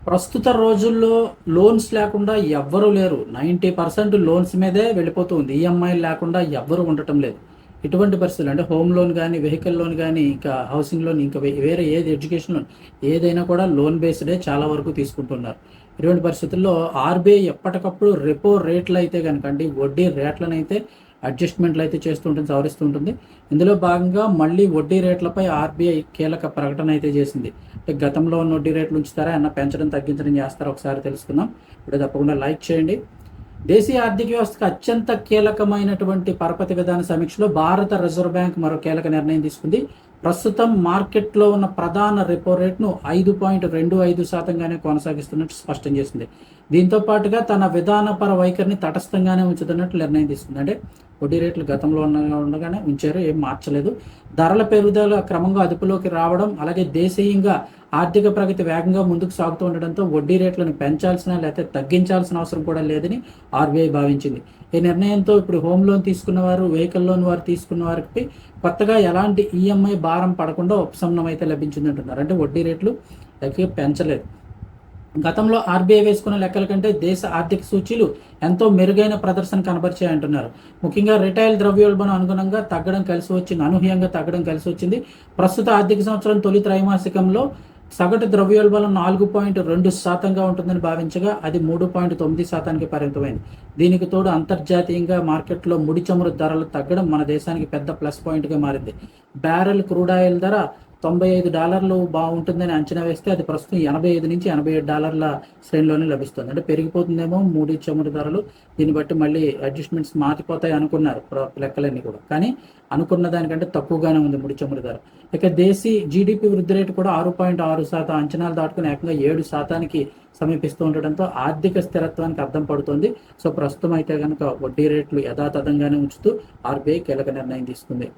ప్రస్తుత రోజుల్లో లోన్స్ లేకుండా ఎవ్వరూ లేరు. 90% లోన్స్ మీదే వెళ్ళిపోతుంది. ఈఎంఐలు లేకుండా ఎవ్వరు ఉండటం లేదు. ఇటువంటి పరిస్థితులు అంటే హోమ్ లోన్ గానీ, వెహికల్ లోన్ గానీ, ఇంకా హౌసింగ్ లోన్, ఇంకా వేరే ఏది ఎడ్యుకేషన్ లోన్ ఏదైనా కూడా లోన్ బేస్డే చాలా వరకు తీసుకుంటున్నారు. ఇటువంటి పరిస్థితుల్లో ఆర్‌బీఐ ఎప్పటికప్పుడు రెపో రేట్లయితే గనకండి, వడ్డీ రేట్లనైతే అడ్జస్ట్‌మెంట్‌లయితే చేస్తూ ఉంటుంది, సవరిస్తూ ఉంటుంది. ఇందులో భాగంగా మళ్ళీ వడ్డీ రేట్లపై ఆర్‌బీఐ కీలక ప్రకటన అయితే చేసింది. అంటే గతంలో ఉన్న వడ్డీ రేట్లు ఉంచుతారా? ఏమన్నా పెంచడం, తగ్గించడం చేస్తారా? ఒకసారి తెలుసుకుందాం. వీడియో తప్పకుండా లైక్ చేయండి. దేశీయ ఆర్థిక వ్యవస్థకు అత్యంత కీలకమైనటువంటి పరపతి విధాన సమీక్షలో భారత రిజర్వ్ బ్యాంక్ మరో కీలక నిర్ణయం తీసుకుంది. ప్రస్తుతం మార్కెట్లో ఉన్న ప్రధాన రెపో రేట్ను 5.25%గానే కొనసాగిస్తున్నట్టు స్పష్టం చేసింది. దీంతో పాటుగా తన విధానపర వైఖరిని తటస్థంగానే ఉంచుతున్నట్లు నిర్ణయం తీసుకుంది. అంటే వడ్డీ రేట్లు గతంలో ఉండగానే ఉంచారు, ఏం మార్చలేదు. ధరల పెరుగుదల క్రమంగా అదుపులోకి రావడం, అలాగే దేశీయంగా ఆర్థిక ప్రగతి వేగంగా ముందుకు సాగుతూ ఉండడంతో వడ్డీ రేట్లను పెంచాల్సిన లేకపోతే తగ్గించాల్సిన అవసరం కూడా లేదని ఆర్బీఐ భావించింది. ఈ నిర్ణయంతో ఇప్పుడు హోమ్ లోన్ తీసుకున్న వారు, వెహికల్ లోన్ వారు తీసుకున్న వారికి కొత్తగా ఎలాంటి ఈఎంఐ భారం పడకుండా ఉపశమనం అయితే లభించింది అంటున్నారు. అంటే వడ్డీ రేట్లు ఎక్కువ పెంచలేదు. గతంలో ఆర్బీఐ వేసుకున్న లెక్కల కంటే దేశ ఆర్థిక సూచీలు ఎంతో మెరుగైన ప్రదర్శన కనబరిచాయంటున్నారు. ముఖ్యంగా రిటైల్ ద్రవ్యోల్బణం అనుగుణంగా తగ్గడం కలిసి వచ్చింది, అనూహ్యంగా తగ్గడం కలిసి వచ్చింది. ప్రస్తుత ఆర్థిక సంవత్సరం తొలి త్రైమాసికంలో సగటు ద్రవ్యోల్బణం 4.2%గా ఉంటుందని భావించగా అది 3.9%కి పరిమితమైంది. దీనికి తోడు అంతర్జాతీయంగా మార్కెట్లో ముడి చమురు ధరలు తగ్గడం మన దేశానికి పెద్ద ప్లస్ పాయింట్గా మారింది. బ్యారెల్ క్రూడ్ ఆయిల్ ధర $95 బాగుంటుందని అంచనా వేస్తే అది ప్రస్తుతం 85 నుంచి $87 శ్రేణిలోనే లభిస్తుంది. అంటే పెరిగిపోతుందేమో ముడి చమురు ధరలు. దీన్ని బట్టి మళ్ళీ అడ్జస్ట్మెంట్స్ మారిపోతాయి అనుకున్నారు లెక్కలన్నీ కూడా. కానీ అనుకున్న దానికంటే తక్కువగానే ఉంది ముడి చమురు ధర. ఇక దేశీ జీడిపి వృద్ధి రేటు కూడా 6.6% అంచనాలు దాటుకుని ఏకంగా 7%కి సమీపిస్తూ ఉండడంతో ఆర్థిక స్థిరత్వానికి అద్దం పడుతుంది. సో ప్రస్తుతం అయితే కనుక వడ్డీ రేట్లు యథాతథంగానే ఉంచుతూ ఆర్బీఐ కీలక నిర్ణయం తీసుకుంది.